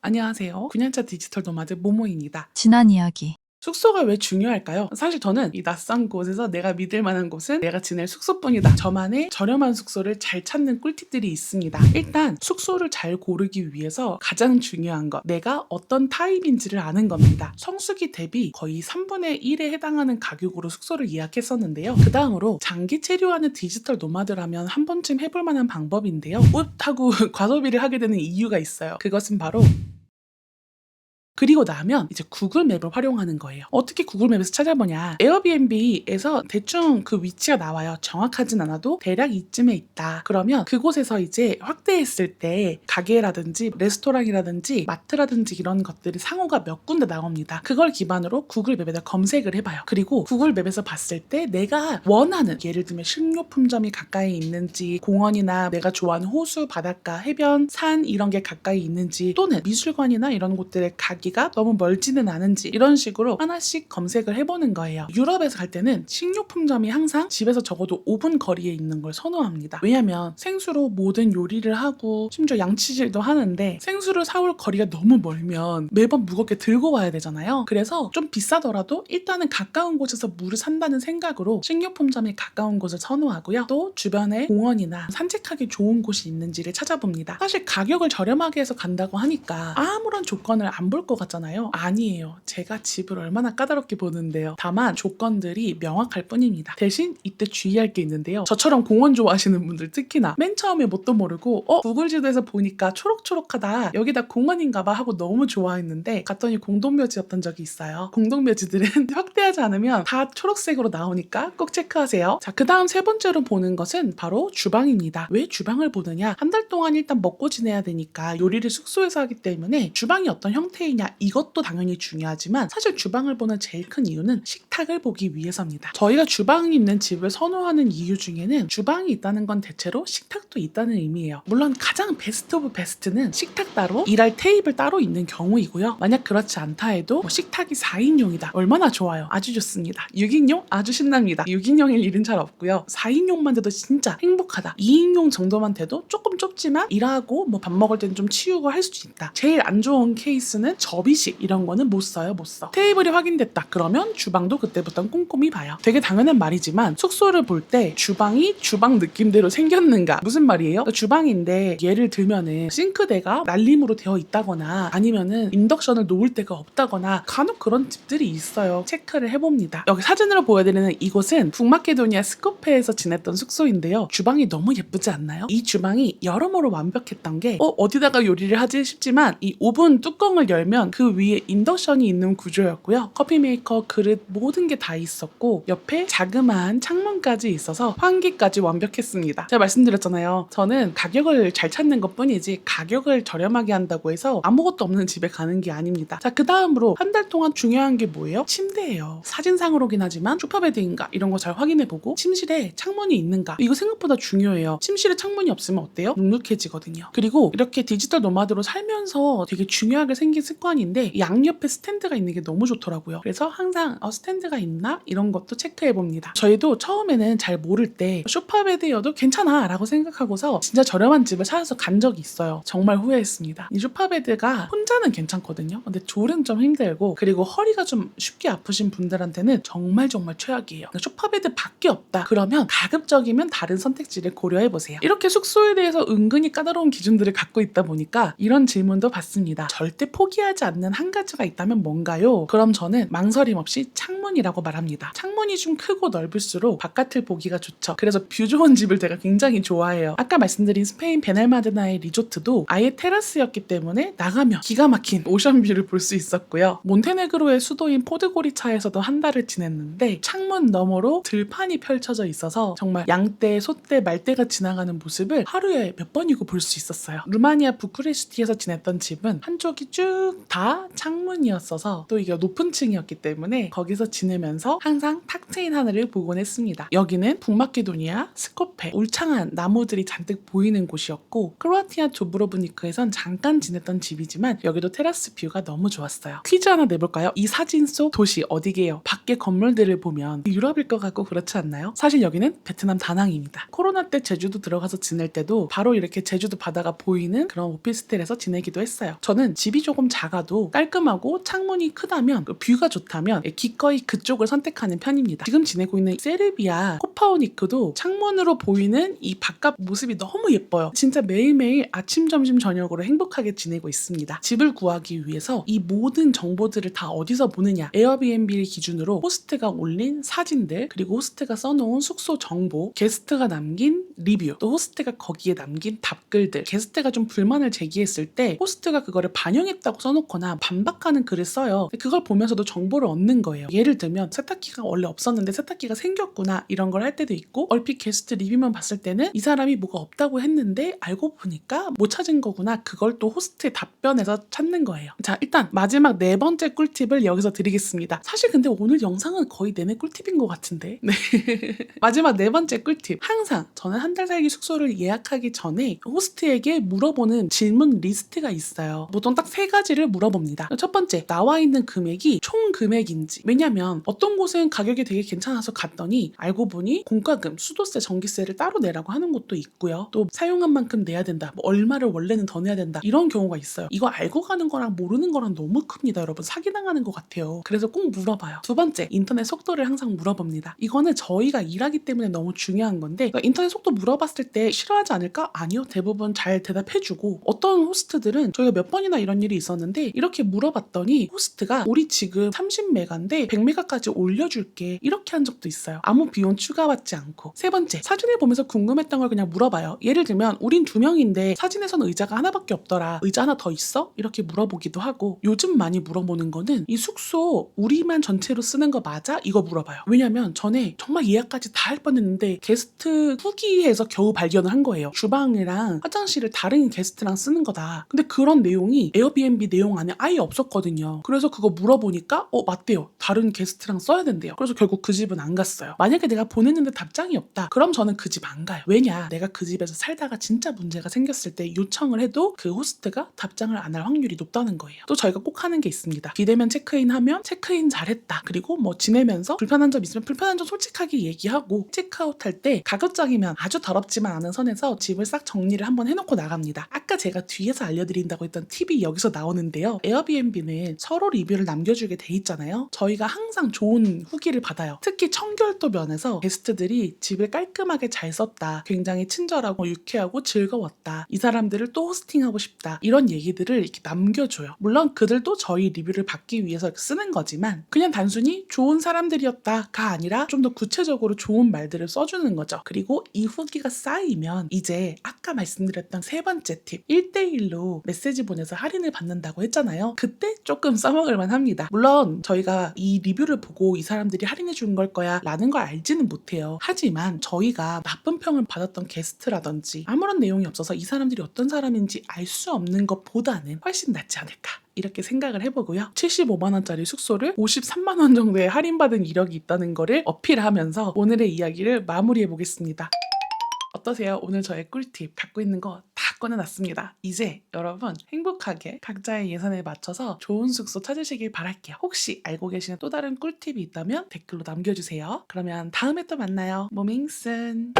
안녕하세요. 9년차 디지털 노마드 모모입니다. 지난 이야기. 숙소가 왜 중요할까요? 사실 저는 이 낯선 곳에서 내가 믿을 만한 곳은 내가 지낼 숙소뿐이다. 저만의 저렴한 숙소를 잘 찾는 꿀팁들이 있습니다. 일단 숙소를 잘 고르기 위해서 가장 중요한 것, 내가 어떤 타입인지를 아는 겁니다. 성수기 대비 거의 3분의 1에 해당하는 가격으로 숙소를 예약했었는데요. 그 다음으로 장기 체류하는 디지털 노마드라면 한 번쯤 해볼 만한 방법인데요. 하고 과소비를 하게 되는 이유가 있어요. 그것은 바로 그리고 나면 이제 구글 맵을 활용하는 거예요. 어떻게 구글 맵에서 찾아보냐. 에어비앤비에서 대충 그 위치가 나와요. 정확하진 않아도 대략 이쯤에 있다. 그러면 그곳에서 이제 확대했을 때 가게라든지 레스토랑이라든지 마트라든지 이런 것들이 상호가 몇 군데 나옵니다. 그걸 기반으로 구글 맵에다 검색을 해봐요. 그리고 구글 맵에서 봤을 때 내가 원하는, 예를 들면 식료품점이 가까이 있는지, 공원이나 내가 좋아하는 호수, 바닷가, 해변, 산 이런 게 가까이 있는지, 또는 미술관이나 이런 곳들의 가기가 너무 멀지는 않은지, 이런 식으로 하나씩 검색을 해보는 거예요. 유럽에서 갈 때는 식료품점이 항상 집에서 적어도 5분 거리에 있는 걸 선호합니다. 왜냐면 생수로 모든 요리를 하고 심지어 양치질도 하는데 생수를 사올 거리가 너무 멀면 매번 무겁게 들고 와야 되잖아요. 그래서 좀 비싸더라도 일단은 가까운 곳에서 물을 산다는 생각으로 식료품점이 가까운 곳을 선호하고요. 또 주변에 공원이나 산책하기 좋은 곳이 있는지를 찾아봅니다. 사실 가격을 저렴하게 해서 간다고 하니까 아무런 조건을 안 볼 것 같잖아요. 아니에요. 제가 집을 얼마나 까다롭게 보는데요. 다만 조건들이 명확할 뿐입니다. 대신 이때 주의할 게 있는데요. 저처럼 공원 좋아하시는 분들 특히나 맨 처음에 뭣도 모르고 구글 지도에서 보니까 초록초록하다. 여기다 공원인가 봐 하고 너무 좋아했는데 갔더니 공동묘지였던 적이 있어요. 공동묘지들은 확대하지 않으면 다 초록색으로 나오니까 꼭 체크하세요. 자, 그 다음 세 번째로 보는 것은 바로 주방입니다. 왜 주방을 보느냐? 한 달 동안 일단 먹고 지내야 되니까 요리를 숙소에서 하기 때문에 주방이 어떤 형태이냐, 이것도 당연히 중요하지만 사실 주방을 보는 제일 큰 이유는 식탁을 보기 위해서입니다. 저희가 주방이 있는 집을 선호하는 이유 중에는 주방이 있다는 건 대체로 식탁도 있다는 의미예요. 물론 가장 베스트 오브 베스트는 식탁 따로, 일할 테이블 따로 있는 경우이고요. 만약 그렇지 않다 해도 식탁이 4인용이다. 얼마나 좋아요. 아주 좋습니다. 6인용? 아주 신납니다. 6인용일 일은 잘 없고요. 4인용만 돼도 진짜 행복하다. 2인용 정도만 돼도 조금 좁지만 일하고 뭐 밥 먹을 땐 좀 치우고 할 수 있다. 제일 안 좋은 케이스는 접이식 이런 거는 못 써요. 못 써. 테이블이 확인됐다. 그러면 주방도 그때부터는 꼼꼼히 봐요. 되게 당연한 말이지만 숙소를 볼 때 주방이 주방 느낌대로 생겼는가? 무슨 말이에요? 주방인데 예를 들면은 싱크대가 날림으로 되어 있다거나 아니면은 인덕션을 놓을 데가 없다거나 간혹 그런 집들이 있어요. 체크를 해봅니다. 여기 사진으로 보여드리는 이곳은 북마케도니아 스코페에서 지냈던 숙소인데요. 주방이 너무 예쁘지 않나요? 이 주방이 여러모로 완벽했던 게 어디다가 요리를 하지 싶지만 이 오븐 뚜껑을 열면 그 위에 인덕션이 있는 구조였고요. 커피 메이커, 그릇 모든 게 다 있었고 옆에 자그마한 창문까지 있어서 환기까지 완벽했습니다. 제가 말씀드렸잖아요. 저는 가격을 잘 찾는 것 뿐이지 가격을 저렴하게 한다고 해서 아무것도 없는 집에 가는 게 아닙니다. 자, 그 다음으로 한 달 동안 중요한 게 뭐예요? 침대예요. 사진상으로긴 하지만 소파베드인가 이런 거 잘 확인해보고 침실에 창문이 있는가, 이거 생각보다 중요해요. 침실에 창문이 없으면 어때요? 눅눅해지거든요. 그리고 이렇게 디지털 노마드로 살면서 되게 중요하게 생긴 습관인데 양옆에 스탠드가 있는 게 너무 좋더라고요. 그래서 항상 스탠드가 있나? 이런 것도 체크해봅니다. 저희도 처음에는 잘 모를 때 소파베드여도 괜찮아 라고 생각하고서 진짜 저렴한 집을 찾아서 간 적이 있어요. 정말 후회했습니다. 이 소파베드가 혼자는 괜찮거든요. 근데 둘은 좀 힘들고, 그리고 허리가 좀 쉽게 아프신 분들한테는 정말 최악이에요. 소파베드 밖에 없다 그러면 가급적이면 다른 선택지를 고려해보세요. 이렇게 숙소에 대해서 은근히 까다로운 기준들을 갖고 있다 보니까 이런 질문도 받습니다. 절대 포기하지 않는 한 가지가 있다면 뭔가요? 그럼 저는 망설임 없이 창문이라고 말합니다. 창문이 좀 크고 넓을수록 바깥을 보기가 좋죠. 그래서 뷰 좋은 집을 제가 굉장히 좋아해요. 아까 말씀드린 스페인 베날마데나의 리조트도 아예 테라스였기 때문에 나가면 기가 막힌 오션뷰를 볼 수 있었고요. 몬테네그로의 수도인 포드고리차에서도 한 달을 지냈는데 창문 너머로 들판이 펼쳐져 있어서 정말 양떼, 소떼, 말떼가 지나가는 모습을 하루에 몇 번이고 볼 수 있었어요. 루마니아 부쿠레슈티에서 지냈던 집은 한쪽이 쭉 다 창문이었어서 또 이게 높은 층이었기 때문에 거기서 지내면서 항상 탁 트인 하늘을 보곤 했습니다. 여기는 북마케도니아, 스코페, 울창한 나무들이 잔뜩 보이는 곳이었고 크로아티아 두브로브니크에선 잠깐 지냈던 집이지만 여기도 테라스 뷰가 너무 좋았어요. 퀴즈 하나 내볼까요? 이 사진 속 도시 어디게요? 밖에 건물들을 보면 유럽일 것 같고 그렇지 않나요? 사실 여기는 베트남 다낭입니다. 코로나 때 제주도 들어가서 지낼 때도 바로 이렇게 제주도 바다가 보이는 그런 오피스텔에서 지내기도 했어요. 저는 집이 조금 작아도 깔끔하고 창문이 크다면 뷰가 좋다면 기꺼이 그쪽을 선택하는 편입니다. 지금 지내고 있는 세르비아 코파오니크도 창문으로 보이는 이 바깥 모습이 너무 예뻐요. 진짜 매일매일 아침, 점심, 저녁으로 행복하게 지내고 있습니다. 집을 구하기 위해서 이 모든 정보들을 다 어디서 보느냐, 에어비앤비를 기준으로 호스트가 올린 사진들, 그리고 호스트가 써놓은 숙소 정보, 게스트가 남긴 리뷰, 또 호스트가 거기에 남긴 답글들, 게스트가 좀 불만을 제기했을 때 호스트가 그거를 반영했다고 써놓거나 반박하는 글을 써요. 그걸 보면서도 정보를 얻는 거예요. 예를 들면 세탁기가 원래 없었는데 세탁기가 생겼구나 이런 걸 할 때도 있고, 얼핏 게스트 리뷰만 봤을 때는 이 사람이 뭐가 없다고 했는데 알고 보니까 못 찾은 거구나, 그걸 또 호스트의 답변에서 찾는 거예요. 자, 일단 마지막 네 번째 꿀팁을 여기서 드리겠습니다. 사실 근데 오늘 영상은 거의 내내 꿀팁인 것 같은데. 네. 마지막 네 번째 꿀팁. 항상 저는 한 달 살기 숙소를 예약하기 전에 호스트에게 물어보는 질문 리스트가 있어요. 보통 딱 세 가지를 물어봅니다. 첫 번째, 나와 있는 금액이 총 금액인지. 왜냐면 어떤 곳은 가격이 되게 괜찮아서 갔더니 알고 보니 공과금, 수도세, 전기세를 따로 내라고 하는 곳도 있고요. 또 사용한 만큼 내야 된다, 뭐 얼마를 원래는 더 내야 된다, 이런 경우가 있어요. 이거 알고 가는 거랑 모르는 거랑 너무 큽니다, 여러분. 사기당하는 것 같아요. 그래서 꼭 물어봐요. 두 번째, 인터넷 속도를 항상 물어봅니다. 이거는 저희가 일하기 때문에 너무 중요한 건데, 인터넷 속도 물어봤을 때 싫어하지 않을까? 아니요. 대부분 잘 대답해주고, 어떤 호스트들은 저희가 몇 번이나 이런 일이 있었는데 이렇게 물어봤더니 호스트가 우리 지금 30메가인데 100메가까지 올려줄게, 이렇게 한 적도 있어요. 아무 비용 추가받지 않고. 세 번째, 사진을 보면서 궁금했던 걸 그냥 물어봐요. 예를 들면 우린 2명인데 사진에서는 의자가 하나밖에 없더라, 의자 하나 더 있어? 이렇게 물어보기도 하고, 요즘 많이 물어보는 거는 이 숙소 우리만 전체로 쓰는 거 맞아? 이거 물어봐요. 왜냐면 전에 정말 예약까지 다 할 뻔했는데 게스트 후기에서 겨우 발견을 한 거예요. 주방이랑 화장실을 다른 게스트랑 쓰는 거다. 근데 그런 내용이 에어비앤비 내용 안에 아예 없었거든요. 그래서 그거 물어보니까 맞대요. 다른 게스트랑 써야 된대요. 그래서 결국 그 집은 안 갔어요. 만약에 내가 보냈는데 답장이 없다, 그럼 저는 그 집 안 가요. 왜냐, 내가 그 집에서 살다가 진짜 문제가 생겼을 때 요청을 해도 그 호스트가 답장을 안 할 확률이 높다는 거예요. 또 저희가 꼭 하는 게 있습니다. 비대면 체크인하면 체크인 잘했다, 그리고 뭐 지내면서 불편한 점 있으면 불편한 점 솔직하게 얘기하고, 체크아웃할 때 가급적이면 아주 더럽지만 않은 선에서 집을 싹 정리를 한번 해놓고 나갑니다. 아까 제가 뒤에서 알려드린다고 했던 팁이 여기서 나오는데요. 에어비앤비는 서로 리뷰를 남겨주게 돼 있잖아요. 저희가 항상 좋은 후기를 받아요. 특히 청결도 면에서 게스트들이 집을 깔끔하게 잘 썼다, 굉장히 친절하고 유쾌하고 즐거웠다, 이 사람들을 또 호스팅하고 싶다, 이런 얘기들을 이렇게 남겨줘요. 물론 그들도 저희 리뷰를 받기 위해서 쓰는 거지만 그냥 단순히 좋은 사람들이었다가 아니라 좀 더 구체적으로 좋은 말들을 써주는 거죠. 그리고 이 후기가 쌓이면 이제 아까 말씀드렸던 세 번째 팁, 1대1로 메시지 보내서 할인을 받는다고 했잖아요. 그때 조금 써먹을만 합니다. 물론 저희가 이 리뷰를 보고 이 사람들이 할인해 준 걸 거야 라는 걸 알지는 못해요. 하지만 저희가 나쁜 평을 받았던 게스트라든지 아무런 내용이 없어서 이 사람들이 어떤 사람인지 알 수 없는 것보다는 훨씬 낫지 않을까, 이렇게 생각을 해보고요. 75만원짜리 숙소를 53만원 정도의 할인받은 이력이 있다는 거를 어필하면서 오늘의 이야기를 마무리해보겠습니다. 어떠세요? 오늘 저의 꿀팁 갖고 있는 거 다 꺼내놨습니다. 이제 여러분 행복하게 각자의 예산에 맞춰서 좋은 숙소 찾으시길 바랄게요. 혹시 알고 계시는 또 다른 꿀팁이 있다면 댓글로 남겨주세요. 그러면 다음에 또 만나요. 모밍슨.